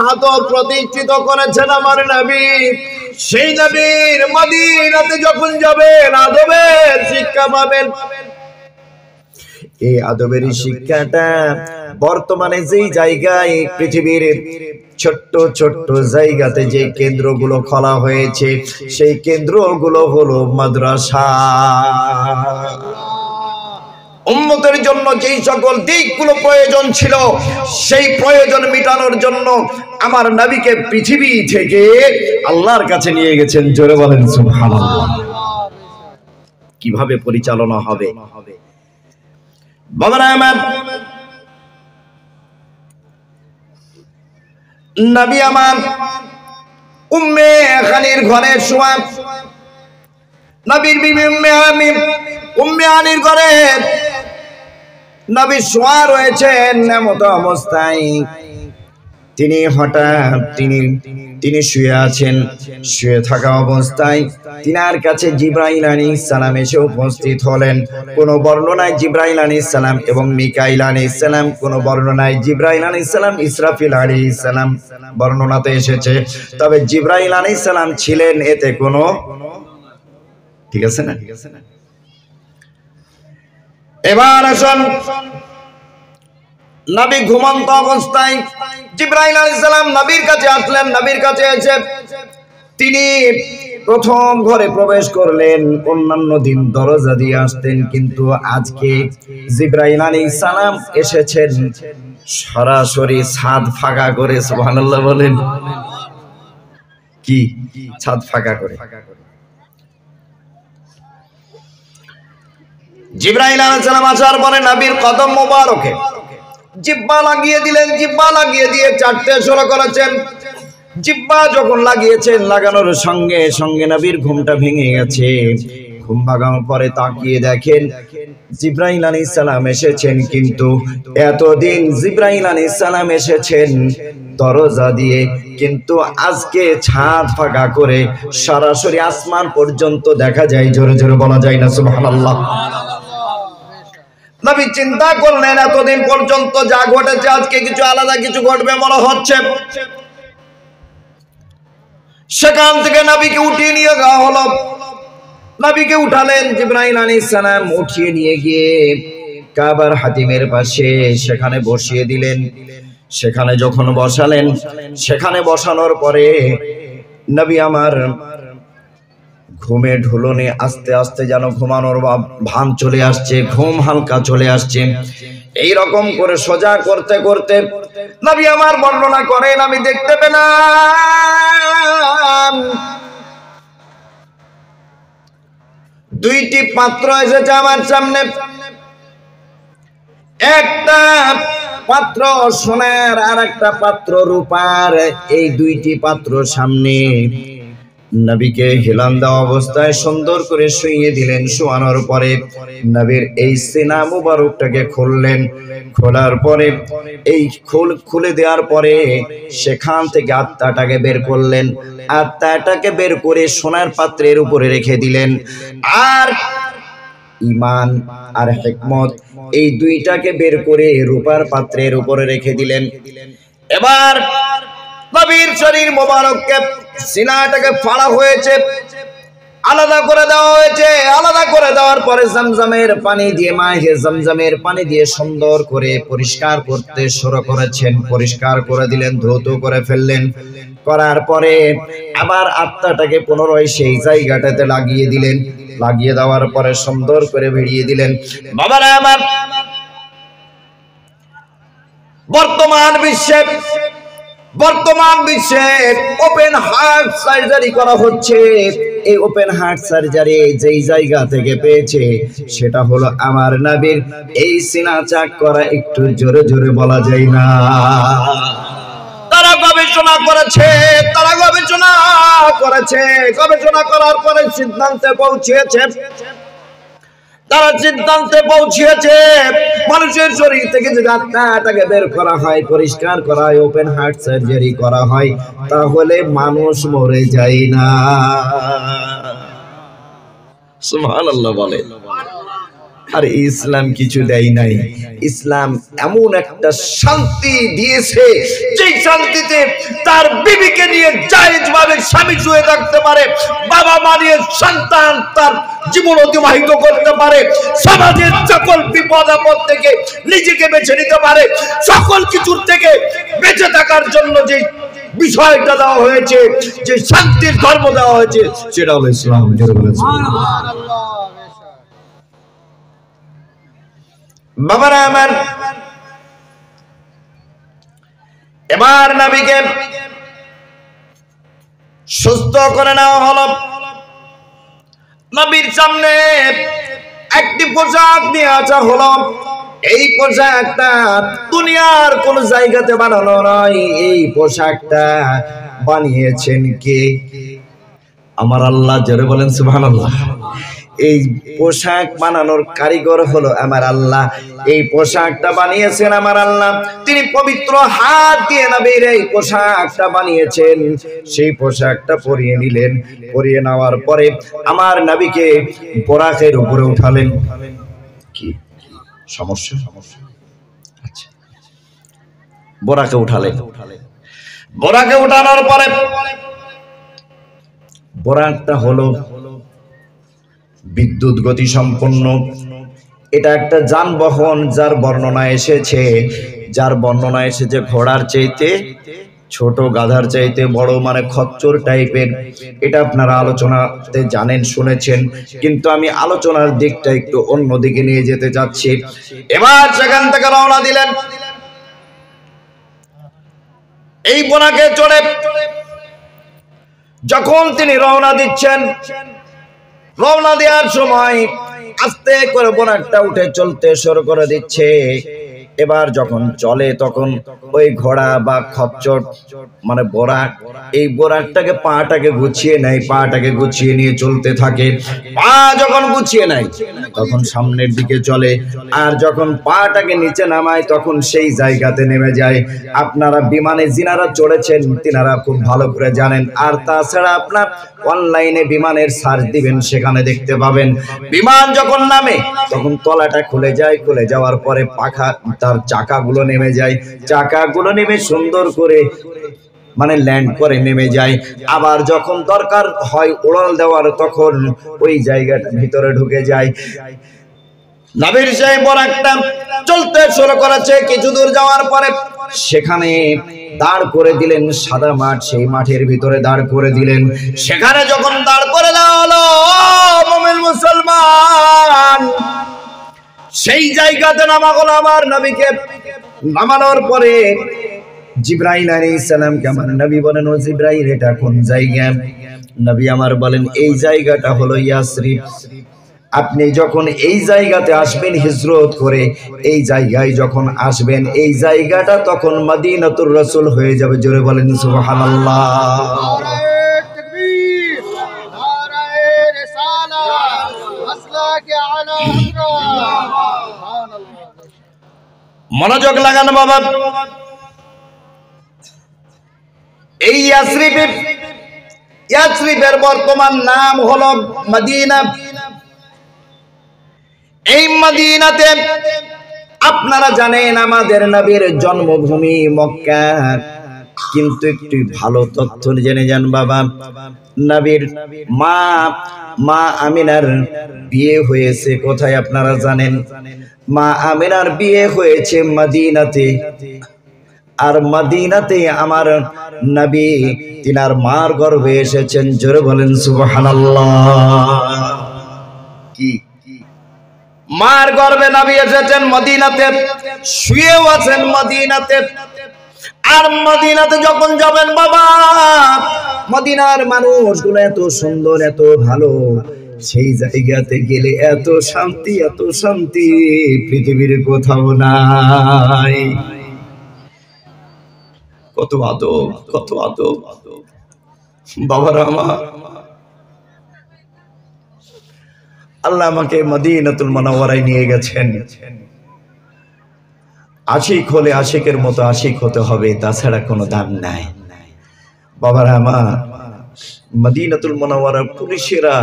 আদব প্রতিষ্ঠিত করেছেন আমার নবী। সেই নবীর মদিনাতে যখন যাবেন আদবের শিক্ষা পাবেন। এই আদবের শিক্ষাটা বর্তমানে যেই জায়গায় পৃথিবীর ছোট্ট ছোট্ট জায়গাতে যে কেন্দ্রগুলো খোলা হয়েছে সেই কেন্দ্রগুলো হলো মাদ্রাসা। উম্মতের জন্য যেই সকল দিকগুলো প্রয়োজন ছিল সেই প্রয়োজন মেটানোর জন্য আমার নবীকে পৃথিবী থেকে আল্লাহর কাছে নিয়ে গেছেন। জোরে বলেন সুবহানাল্লাহ। কিভাবে পরিচালনা হবে বাবারা আমার, নবী আমার উম্মে খানির ঘরে শোয়া, নবীর বিবি উম্মে আনির ঘরে নবী শোয়া রয়েছেন। এমত অবস্থায় তিনি হঠাৎ তিনি শুয়ে আছেন। শুয়ে থাকা অবস্থায় তিনার কাছে জিবরাইল আলাইহিস সালাম এসে উপস্থিত হলেন। কোন বর্ণনায় জিবরাইল আলাইহিস সালাম এবং মিকাইল আলাইহিস সালাম, কোন বর্ণনায় জিবরাইল আলাইহিস সালাম ইসরাফিল আলাইহিস সালাম বর্ণনাতে এসেছে। তবে জিবরাইল আলাইহিস সালাম ছিলেন, এতে কোনো ঠিক আছে না। এবার আসুন, নবী ঘুমন্ত অবস্থায় জিবরাইল আলাইহিস সালাম নবীর কাছে আসলেন। নবীর কাছে এসে তিনি প্রথম ঘরে প্রবেশ করলেন। অন্যান্য দিন দরজা দিয়ে আসতেন, কিন্তু আজকে জিবরাইল আলাইহিস সালাম এসেছেন সরাসরি ছাদ ফাঁকা করে। সুবহানাল্লাহ বলেন। কি ছাদ ফাঁকা করে? জিবরাইল আলাইহিস সালাম আসার পরে নবীর কদম মোবারকে জিহ্বা লাগিয়ে দিলেন। জিহ্বা লাগিয়ে দিয়ে চাটতে শুরু করেছেন। জিহ্বা যখন লাগিয়েছেন, লাগানোর সঙ্গে সঙ্গে নবীর ঘুমটা ভেঙে গেছে। ঘুম ভাঙার পরে তাকিয়ে দেখেন জিবরাইল আলাইহিস সালাম এসেছেন, কিন্তু এতদিন জিবরাইল আলাইহিস সালাম এসেছেন দরজা দিয়ে, কিন্তু আজকে ছাদ ফাঁকা করে সরাসরি আসমান পর্যন্ত দেখা যায়। জোরে জোরে বলা যায় না সুবহানাল্লাহ। নবী চিন্তা করলেন এতদিন পর্যন্ত যা ঘটেছে আজকে কিছু আলাদা কিছু ঘটবে মনে হচ্ছে। সেখান থেকে নবীকে উঠিয়ে নিয়ে যাওয়া হলো। নবীকে উঠালেন জিবরাইল আলাইহিস সালাম, উঠিয়ে নিয়ে গিয়ে কাবার হাতিমের পাশে সেখানে বসিয়ে দিলেন। সেখানে যখন বসালেন, সেখানে বসানোর পরে নবী আমার ঘুমে ঢুলনে আস্তে আস্তে যেন ঘুমানোর ভান চলে আসছে, ঘুম হালকা চলে আসছে। এই রকম করে সোজা করতে করতে নবী আমার বর্ণনা করেন, আমি দেখতে পেলাম দুইটি পাত্র এসেছে আমার সামনে। একটা পাত্র সোনার আর একটা পাত্র রূপার। এই দুইটি পাত্র সামনে নবীকে হেলান দেওয়া অবস্থায় সুন্দর করে শুইয়ে দিলেন। শোয়ানোর পরে নবীর এই সিনা মুবারকটাকে খুললেন। খোলার পরে এই খুলে দেওয়ার পরে সেখান থেকে আত্মাটাকে বের করলেন। আত্মাটাকে বের করে সোনার পাত্রের উপরে রেখে দিলেন। আর ঈমান আর হিকমত এই দুইটাকে বের করে রূপার পাত্রের উপরে রেখে দিলেন। এবার নবীর শরীর মোবারককে সিনাটাকে ফাড়া হয়েছে, আলাদা করে দেওয়া হয়েছে। আলাদা করে দেওয়ার পরে জমজমের পানি দিয়ে, মাহে জমজমের পানি দিয়ে সুন্দর করে পরিষ্কার করতে শুরু করেছেন। পরিষ্কার করে দিলেন, ধৌত করে ফেললেন। করার পরে আবার আত্মাটাকে পুনরায় সেই জায়গাটাতে লাগিয়ে দিলেন। লাগিয়ে দেওয়ার পরে সুন্দর করে ভিড়িয়ে দিলেন। বাবারা আমার, বর্তমান বিশ্বে ওপেন হার্ট সার্জারি করা হচ্ছে। এই ওপেন হার্ট সার্জারি যেই জায়গা থেকে পেয়েছে সেটা হলো আমার নবীর এই সিনা চাক করা। একটু জোরে জোরে বলা যায় না? তারা গবেষণা করেছে, গবেষণা করার পরে সিদ্ধান্তে পৌঁছেছে মানুষের শরীর থেকে যদি আত্মাটাকে বের করা হয়, পরিষ্কার করা হয়, ওপেন হার্ট সার্জারি করা হয়, তাহলে মানুষ মরে যায় না। সুবহানাল্লাহ বলে। আর ইসলাম কিছু দেয় নাই। ইসলাম এমন একটা শান্তি দিয়েছে যে শান্তিতে তার বিবিকে নিয়ে জায়েজ ভাবে স্বামী শুয়ে থাকতে পারে, বাবা মা নিয়ে সন্তান তার জীবন অতিবাহিত করতে পারে, সমাজের সকল বিপদ আপদ থেকে নিজেকে বেঁচে নিতে পারে, সকল কিছুর থেকে বেঁচে থাকার জন্য যে বিষয়টা দেওয়া হয়েছে, যে শান্তির ধর্ম দেওয়া হয়েছে, সেটা হলো ইসলাম। বাবারা আমার, এবার নবীকে সুস্থ করে নেওয়া হলো। নবীর সামনে একটি পোশাক নিয়ে আসা হলো। এই পোশাকটা দুনিয়ার কোন জায়গাতে বানানো নয়। এই পোশাকটা বানিয়েছেন কে? আমার আল্লাহ। জোরে বলেন সুবহানাল্লাহ। এই পোশাক বানানোর কারিগর হলো আমার আল্লাহ। এই পোশাকটা বানিয়েছেন আমার আল্লাহ। তিনি পবিত্র হাত দিয়ে নবীর এই পোশাকটা বানিয়েছেন। সেই পোশাকটা পরিয়ে নিলেন। পরিয়ে নেওয়ার পরে আমার নবীকে বোরাকের উপরে উঠালেন। কি সমস্যা? আচ্ছা, বোরাকে উঠালেন। বোরাকে উঠানোর পরে বোরাকটা হলো বিদ্যুৎ গতি সম্পন্ন। এটা একটা যানবাহন যার বর্ণনা এসেছে ঘোড়ার চাইতে ছোট, গাধার চাইতে বড়, মানে খচ্চর টাইপের। এটা আপনারা আলোচনাতে জানেন, শুনেছেন, কিন্তু আমি আলোচনার দিকটা একটু অন্যদিকে নিয়ে যেতে চাচ্ছি। এবার সেখান থেকে রওনা দিলেন। এই বোনাকে চড়ে যখন তিনি রওনা দিচ্ছেন, রওনা দেওয়ার সময় আস্তে করে বোনাকটা উঠে চলতে শুরু করে দিচ্ছে। এবার যখন চলে তখন ওই ঘোড়া বা খচ্চর মানে বোরাক, এই বোরাকটাকে পাটাকে গুছিয়ে নেয়, পাটাকে গুছিয়ে নিয়ে চলতে থাকে। পা যখন গুছিয়ে নেয় তখন সামনের দিকে চলে, আর যখন পাটাকে নিচে নামায় তখন সেই জায়গাতে নেমে যায়। আপনারা বিমানে যিনারা চড়েছেন তিনারা খুব ভালো করে জানেন। আর তাছাড়া আপনার অনলাইনে বিমানের সার্চ দিবেন, সেখানে দেখতে পাবেন বিমান যখন নামে তখন তলাটা খুলে যায়। খুলে যাওয়ার পরে পাখা তার চাকাগুলো নেমে যায়। চাকাগুলো নেমে সুন্দর করে মানে ল্যান্ড করে নেমে যায়। আবার যখন দরকার হয় উড়াল দেওয়ার তখন ওই জায়গাটা ভিতরে ঢুকে যায়। নবীর সাহেব বোরাকটা চলতে শুরু করেছে। কিছু দূর যাওয়ার পরে সেখানে দাঁড় করে দিলেন সাদা মাঠ, সেই মাঠের ভিতরে দাঁড় করে দিলেন। সেখানে যখন দাঁড় করে দেওয়া হলো মুমিন মুসলমান, সেই জায়গাতে নামা হলো আমার নবীকে। নামানোর পরে জিবরাইল আলাইহিস সালামকে আমার নবী বলেন, ও জিবরাইল এটা কোন জায়গা? নবী আমার বলেন, এই জায়গাটা হলো ইয়াসরিব। আপনি যখন এই জায়গাতে আসবেন হিজরত করে, এই জায়গায় যখন আসবেন, এই জায়গাটা তখন মদিনাতুর রাসূল হয়ে যাবে। জোরে বলেন সুবহানাল্লাহ। মনোযোগ লাগানো বাবা। এই ইয়াসরিবের বর্তমান নাম হলো মদিনা। এই মদিনাতে আপনারা জানেন আমাদের নবীর জন্মভূমি মক্কা, কিন্তু একটু ভালো তথ্য জেনে যান বাবা। নবীর মা আমিনার বিয়ে হয়েছে কোথায় আপনারা জানেন? মা আমিনার বিয়ে হয়েছে মদিনাতে। আর মদিনাতে আমার নবী তিনার মার গর্ভে এসেছেন। জোরে বলেন সুবহানাল্লাহ। কি মার গর্ভে নবী এসেছেন মদিনাতে, শুয়েও আছেন মদিনাতে। আর মদিনাতে যখন যাবেন বাবা, মদিনার মানুষগুলো এত সুন্দর, এত ভালো, সেই জায়গাতে গেলে এত শান্তি, এত শান্তি পৃথিবীর কোথাও নাই। কত আদব, কত আদব বাবারা আমার। আল্লাহ আমাকে মদিনাতুল মুনাওয়ারায় নিয়ে গেছেন। আশিক হলে আশিকের মতো আশিক হতে হবে, তাছাড়া কোনো দাম নাই বাবারা আমার। মদিনাতুল মুনাওয়ারার পুলিশেরা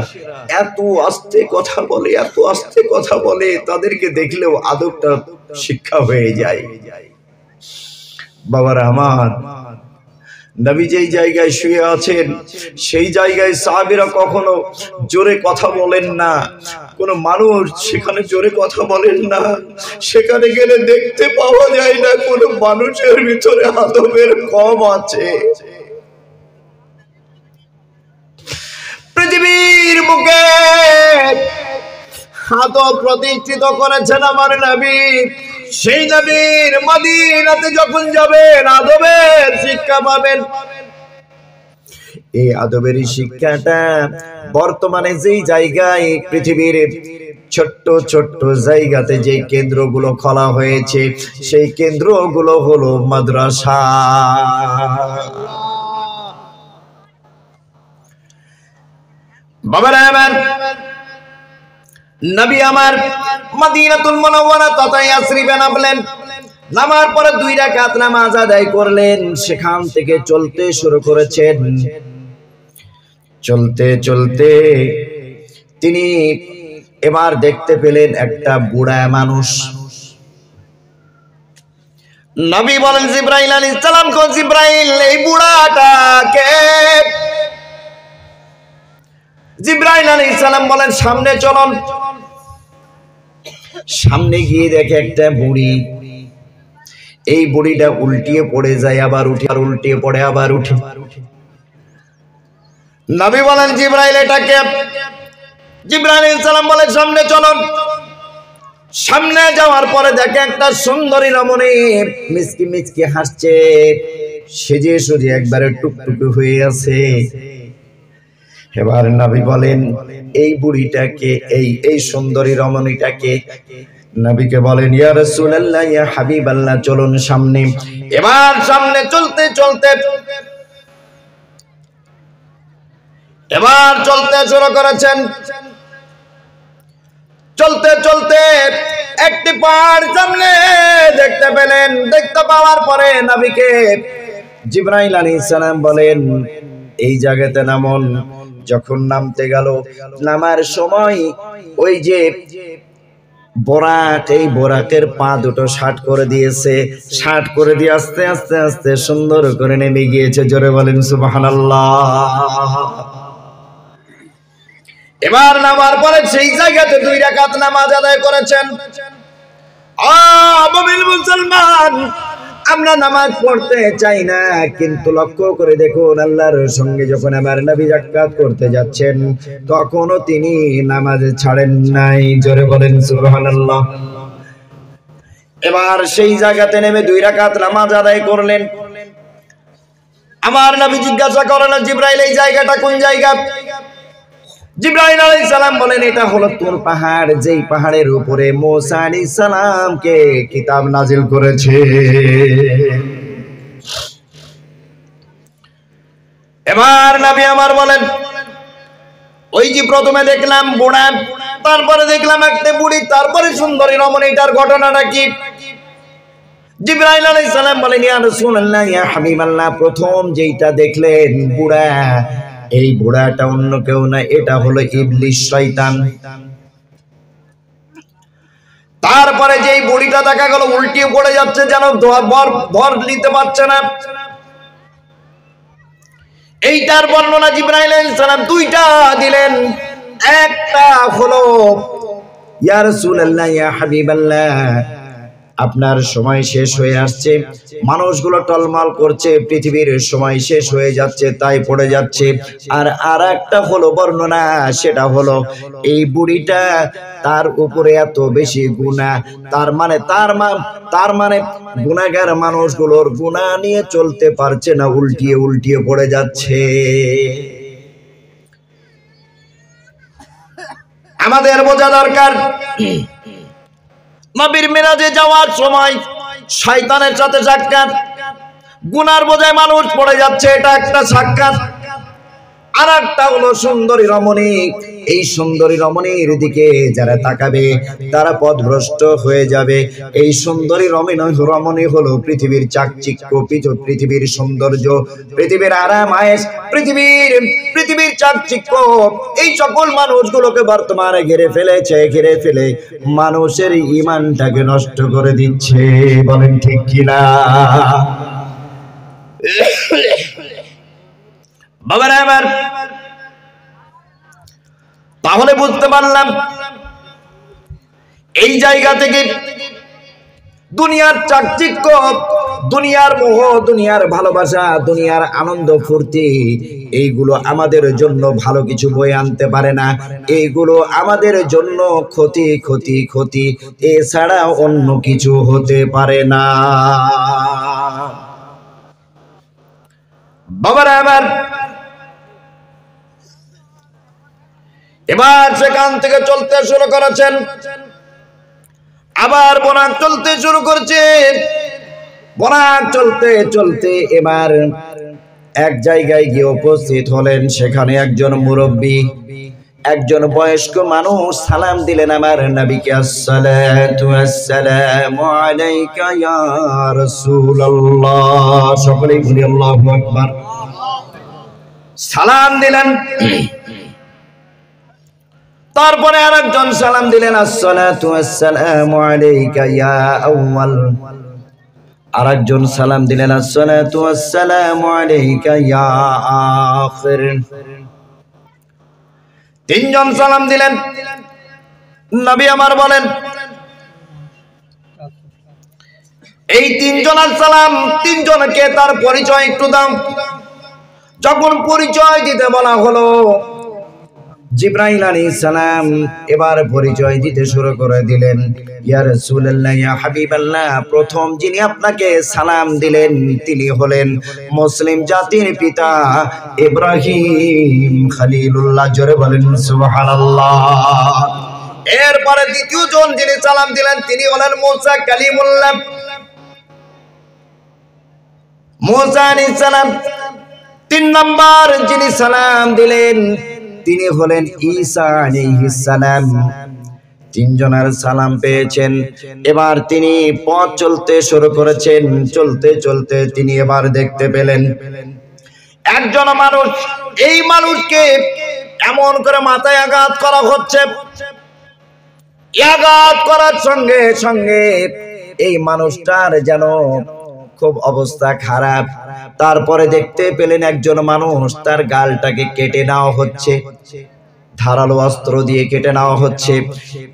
এত আস্তে কথা বলে, এত আস্তে কথা বলে, তাদেরকে দেখলেও আদবটা শিক্ষা হয়ে যায়। বাবারা আমার, নবী যেই জায়গায় শুয়ে আছেন সেই জায়গায় সাহাবীরা কখনো জোরে কথা বলেন না, কোন মানুষ সেখানে জোরে কথা বলেন না। সেখানে গেলে দেখতে পাওয়া যায় না কোন মানুষের ভিতরে আদবের কম আছে। পৃথিবীর বুকে আদব প্রতিষ্ঠিত করেছেন আমার নবী। সেই নবীর মদিনাতে যখন যাবেন আদবের শিক্ষা পাবেন। এই আদবের শিক্ষাটা বর্তমানে যেই জায়গায় পৃথিবীর ছোট্ট ছোট্ট জায়গাতে যে কেন্দ্রগুলো খোলা হয়েছে সেই কেন্দ্রগুলো হলো মাদ্রাসা। বাবারা আমার, নবী আমার মদিনাতুল মুনাওয়ারা তথা ইয়াসরিবে নামলেন। নামার পরে 2 রাকাত নামাজ আদায় করলেন। সেখান থেকে চলতে শুরু করেছেন। চলতে চলতে তিনি এবার দেখতে পেলেন একটা বুড়া মানুষ। নবী বলেন জিবরাইল আলাইহিস সালাম, কো জিবরাইল, এই বুড়াটাকে? জিবরাইল আলাইহিস সালাম বলেন সামনে চলুন। সামনে গিয়ে দেখে একটা বুড়ি। এই বুড়িটা উল্টিয়ে পড়ে যায়, আবার উঠে, আর উল্টিয়ে পড়ে, আবার উঠে। নবী বলেন জিবরাইল, এটাকে? জিবরাইল আলাইহিস সালাম বলেন সামনে চলুন। সামনে যাওয়ার পরে দেখে একটা সুন্দরী রমণী মিচকি মিচকি হাসছে, সেজে সুজে একবারে টুকটুকে হয়ে আছে। এবার নবী বলেন এই বুড়িটাকে, এই সুন্দরী রমণীটাকে? নবীকে বলেন ইয়া রাসূলুল্লাহ, ইয়া হাবিবাল্লাহ, চলুন সামনে। এবার সামনে চলতে চলতে এবার চলতে শুরু করেছেন। চলতে চলতে একটি পাহাড় সামনে দেখতে পেলেন। দেখতে পাওয়ার পরে নবীকে জিবরাইল আলাইহিস সালাম বলেন এই জায়গাতে নামুন। যখন নামতে গেল, নামার সময় ওই যে বোরাক, এই বোরাকের পা দুটো শার্ট করে দিয়েছে। শার্ট করে দিয়ে আস্তে আস্তে আস্তে সুন্দর করে নেমে গিয়েছে। জোরে বলেন সুবহানাল্লাহ। এবার নামার পরে সেই জায়গাতে 2 রাকাত নামাজ আদায় করেছেন। আমিল মুসলমান, আমরা নামাজ পড়তে চাই না, কিন্তু লক্ষ্য করে দেখুন আল্লাহর সঙ্গে যখন আমার নবী সাক্ষাৎ করতে যাচ্ছেন তখনও তিনি নামাজ ছাড়েন নাই। জোরে বলেন সুবহানাল্লাহ। এবার সেই জায়গাতে নেমে 2 রাকাত নামাজ আদায় করলেন। আমার নবী জিজ্ঞাসা করলেন জিবরাইল, এই জায়গাটা কোন জায়গা? জিবরাইল আলাইহিস সালাম বলেন এটা হলো তুর পাহাড়, যেই পাহাড়ের উপরে মুসা আলাইহিস সালামকে কিতাব নাজিল করেছে। এবার নবী আমার বলেন ওই যে প্রথমে দেখলাম বুড়া, তারপরে দেখলাম একটা বুড়ি, তারপরে সুন্দরী রমণী, এটার ঘটনাটা কি? জিবরাইল আলাইহিস সালাম বলেন ইয়া রাসূলুল্লাহ, ইয়া হাবিবাল্লাহ, প্রথম যেইটা দেখলেন বুড়া, এই বুড়াটা অন্য কেউ না, এটা হলো ইবলিস, শয়তান। তারপরে যেই বুড়িটা দেখা গেল উল্টিয়ে পড়ে যাচ্ছে, যেন ভর নিতে পারছে না। এইটার বর্ণনা জিবরাইল আলাইহিস সালাম 2টা দিলেন। একটা হলো ইয়া রাসূলুল্লাহ, ইয়া হাবিবাল্লাহ, আপনার সময় শেষ হয়ে আসছে, মানুষগুলো টলমল করছে, পৃথিবীর সময় শেষ হয়ে যাচ্ছে, তাই পড়ে যাচ্ছে। আর আরেকটা হলো বর্ণনা, সেটা হলো এই বুড়িটা, তার উপরে এত বেশি গুনাহ, তার মানে গুনাহগার মানুষগুলোর গুনাহ নিয়ে চলতে পারছে না, উল্টিয়ে উল্টিয়ে পড়ে যাচ্ছে। আমাদের বোঝা দরকার নবীর মিরাজে যাওয়ার সময় শয়তানের সাথে সাক্ষাৎ, গুনার বোঝায় মানুষ পড়ে যাচ্ছে, এটা একটা সাক্ষাৎ। আর একটা হলো সুন্দরী রমণী। এই সুন্দরী রমণীর দিকে যারা তাকাবে তারা পথভ্রষ্ট হয়ে যাবে। এই সুন্দরী রমণী হলো পৃথিবীর চাকচিক্য, পৃথিবীর সৌন্দর্য, পৃথিবীর আরাম আয়েশ, পৃথিবীর চাকচিক্য। এই সকল মানুষগুলোকে বর্তমানে ঘিরে ফেলে মানুষের ঈমানটাকে নষ্ট করে দিচ্ছে। বলেন ঠিক কিনা? বাবারা আমার, তাহলে বুঝতে পারলাম এই জায়গা থেকে দুনিয়ার চাকচিক্য, দুনিয়ার মোহ, দুনিয়ার ভালোবাসা, দুনিয়ার আনন্দ ফুর্তি, এইগুলো আমাদের জন্য ভালো কিছু বয়ে আনতে পারে না। এইগুলো আমাদের জন্য ক্ষতি ক্ষতি ক্ষতি, এছাড়া অন্য কিছু হতে পারে না। বাবারা আমার, এবার সেখান থেকে চলতে শুরু করেছেন, আবার বনাক চলতে শুরু করছে। বনাক চলতে চলতে এবার এক জায়গায় গিয়ে উপস্থিত হলেন। সেখানে একজন মুরব্বী, একজন বয়স্ক মানুষ সালাম দিলেন আমার নবীকে। আসসালাতু ওয়াসসালামু আলাইকা ইয়া রাসূলুল্লাহ। সকলেই বলি আল্লাহু আকবার। সালাম দিলেন। তারপরে আরেকজন সালাম দিলেন, আসসালাতু ওয়াসসালামু আলাইকা ইয়া আউয়াল। আরেকজন সালাম দিলেন, আসসালাতু ওয়াসসালামু আলাইকা ইয়া আখির। তিনজন সালাম দিলেন। নবী আমার বলেন, এই তিনজনের সালাম, তিনজনকে তার পরিচয় একটু দাও। যখন পরিচয় দিতে বলা হলো, জিবরাইল আলাইহিস সালাম এবার পরিচয় দিতে শুরু করে দিলেন। ইয়া রাসূলুল্লাহ, ইয়া হাবিবাল্লাহ, প্রথম যিনি আপনাকে সালাম দিলেন তিনি হলেন মুসলিম জাতির পিতা ইব্রাহিম খলিলুল্লাহ। জোরে বলেন সুবহানাল্লাহ। এরপরে দ্বিতীয় জন যিনি সালাম দিলেন তিনি হলেন মুসা কালিমুল্লাহ, মুসা আলাইহিস সালাম। তিন নম্বর যিনি সালাম দিলেন তিনি হলেন ঈসা আলাইহিস সালাম। তিনজনের সালাম পেয়েছেন। এবার তিনি পথ চলতে শুরু করেছেন। চলতে চলতে তিনি এবার দেখতে পেলেন একজন মানুষ। এই মানুষকে এমন করে মাথায় আঘাত করা হচ্ছে, আঘাত করার সঙ্গে সঙ্গে এই মানুষটার যেন খুব অবস্থা খারাপ। তারপরে দেখতে পেলেন একজন মানুষ, তার গালটাকে কেটে নেওয়া হচ্ছে, ধারালো অস্ত্র দিয়ে কেটে নেওয়া হচ্ছে।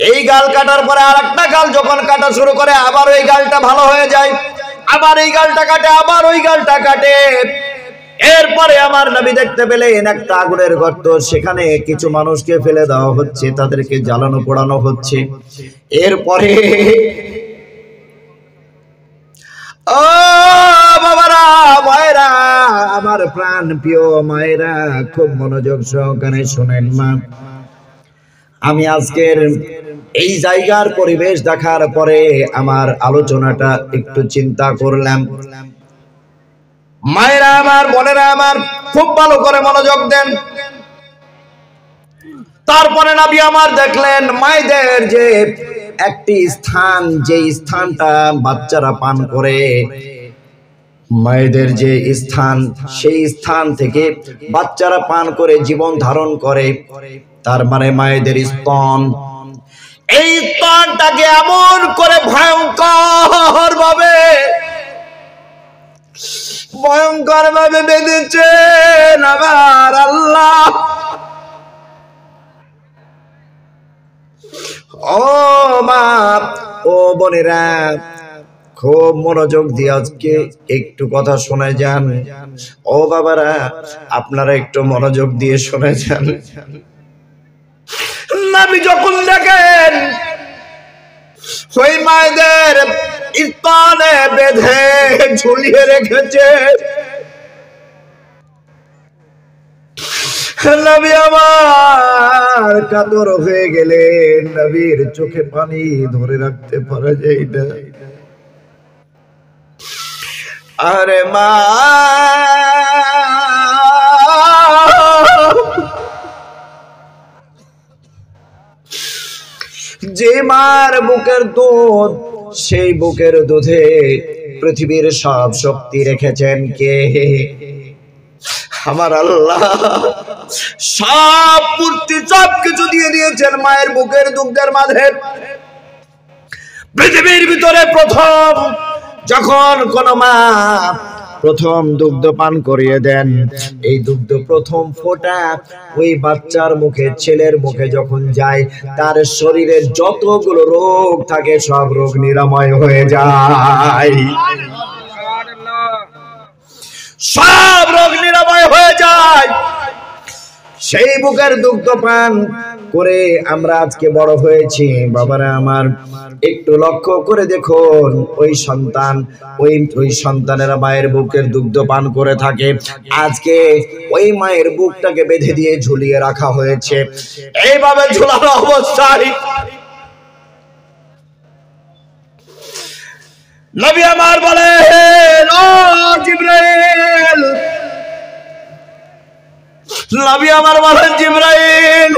এই গাল কাটার পরে আরেকটা গাল যখন কাটা শুরু করে, আবার ওই গালটা ভালো হয়ে যায়, আবার এই গালটা কাটে, আবার ওই গালটা কাটে। এরপরে আমার নবী দেখতে পেলেন একটা আগুনের গর্ত, সেখানে কিছু মানুষকে ফেলে দেওয়া হচ্ছে, তাদেরকে জ্বালানো পোড়ানো হচ্ছে। এরপরে ও বাবারা, মায়েরা, আমার প্রাণ প্রিয় মায়েরা, খুব মনোযোগ সহকারে শোনেন মা। আমি আজকের এই জায়গার পরিবেশ দেখার পরে আমার আলোচনাটা একটু চিন্তা করলাম। মায়েরা আমার, বোনেরা আমার, খুব ভালো করে মনোযোগ দেন। তারপরে নবী আমার দেখলেন মায়েদের যে একটি স্থান, যে স্থানটা বাচ্চারা পান করে, মায়েদের যে স্থান, সেই স্থান থেকে বাচ্চারা পান করে জীবন ধারণ করে। তার মানে মায়েদের স্তন, এই স্তনটাকে এমন করে ভয়ঙ্কর ভাবে বেঁধেছে আমার আল্লাহ। ও মা, ও বোনেরা, খুব মনোযোগ দিয়ে আজকে একটু কথা শোনা যান। ও বাবারা, আপনারা একটু মনোযোগ দিয়ে শোনা যান। নবী যখন দেখেন ওই মায়েদের স্তনে বেঁধে ঝুলিয়ে রেখেছে, নবী আমার কাতর হয়ে গেলেন। নবীর চোখে পানি ধরে রাখতে পারা যায় না। আরে মা, যে মার বুকের দুধ, সেই বুকের দুধে পৃথিবীর সব শক্তি রেখেছেন কে? আমার আল্লাহ। সব মূর্তি সব কিছু দিয়ে দিয়েছেন মায়ের বুকের দুধের মাঝে। পৃথিবীর ভিতরে প্রথম যখন কোন মা প্রথম দুগ্ধ পান করিয়ে দেন, এই দুগ্ধ প্রথম ফোঁটা ওই বাচ্চার মুখে, ছেলের মুখে যখন যায়, তার শরীরের যতগুলো রোগ থাকে সব রোগ নিরাময় হয়ে যায়। সব রোগ নিরাময় হয়ে যায়। সেই বুকের দুগ্ধ পান করে আমরা আজকে বড় হয়েছি। বাবারা আমার, একটু লক্ষ্য করে দেখুন, ওই সন্তান, ওই সন্তানেরা মায়ের বুকের দুগ্ধ পান করে থাকে। আজকে ওই মায়ের বুকটাকে বেঁধে দিয়ে ঝুলিয়ে রাখা হয়েছে। এইভাবে ঝুলানো অবস্থায় নবী আমার বলেন, ও জিবরাইল, নবী আমার বলেন, জিবরাইল,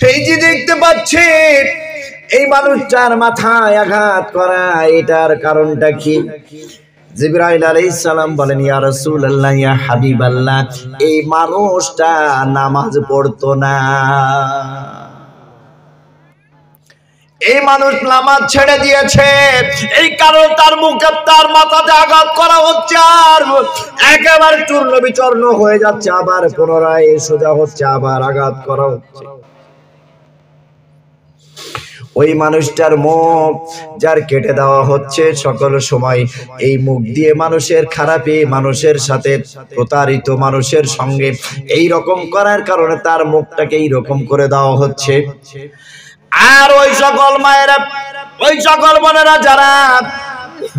এই যে দেখতে পাচ্ছি এই মানুষটার মাথায় আঘাত করা, এটার কারণটা কি? জিবরাইল আলাইহিস সালাম বলেন, ইয়া রাসূলুল্লাহ, ইয়া হাবিবাল্লাহ, এই মানুষটা নামাজ পড়তো না। এই মানুষ নামাজ ছেড়ে দিয়েছে, এই কারণে তার মুখে, তার মাথাতে আঘাত করা হচ্ছে, আর একেবারে চূর্ণ বিচূর্ণ হয়ে যাচ্ছে, আবার পুনরায় সোজা হচ্ছে, আবার আঘাত করা হচ্ছে। ওই মানুষটার মুখ যার কেটে দেওয়া হচ্ছে, সকল সময় এই মুখ দিয়ে মানুষের খারাপি, মানুষের সাথে প্রতারিত মানুষের সঙ্গে এই রকম করার কারণে তার মুখটাকে এই রকম করে দেওয়া হচ্ছে। আর ওই সকল মায়েরা, ওই সকল বোনেরা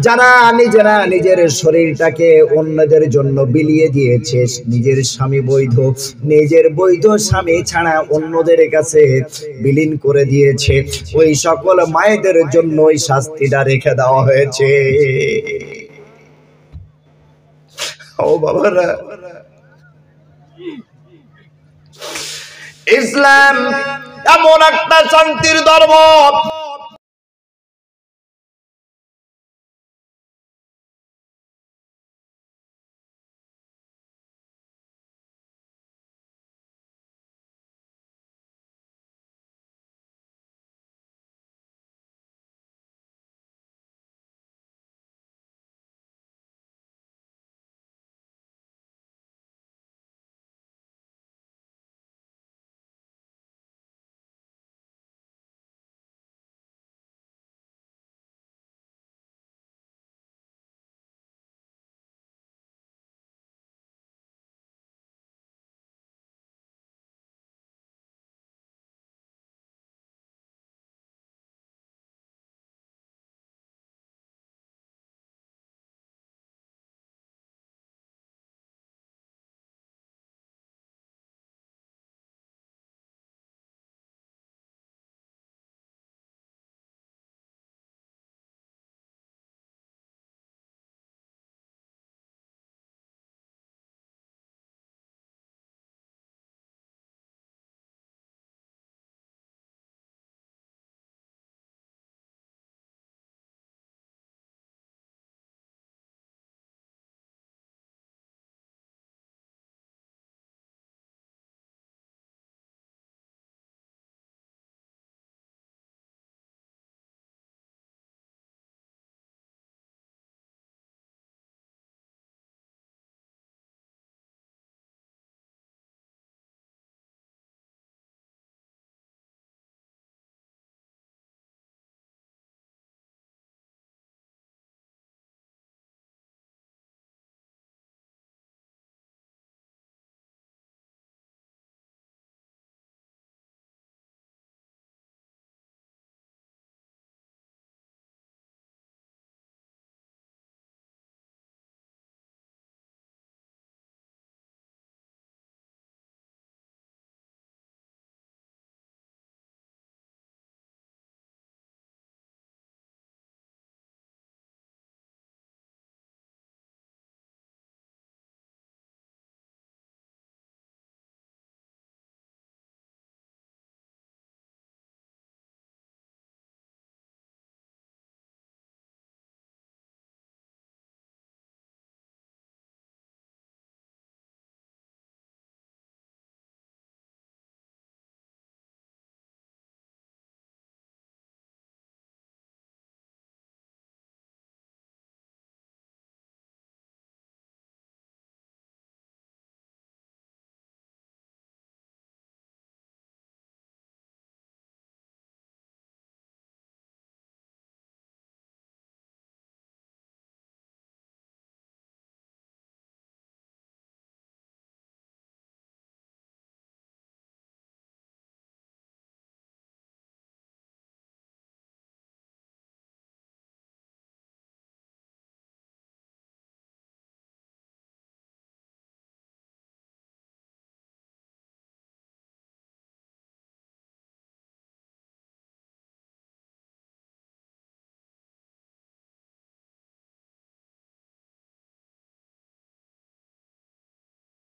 যারা নিজেরা নিজের শরীরটাকে অন্যদের জন্য বিলিয়ে দিয়েছে, নিজের স্বামী বৈধ, নিজের বৈধ স্বামী ছাড়া অন্যদের কাছে বিলীন করে দিয়েছে, ওই সকল মায়েদের জন্য ওই শাস্তিটা রেখে দেওয়া হয়েছে। ও বাবারা, ইসলাম এমন একটা শান্তির ধর্ম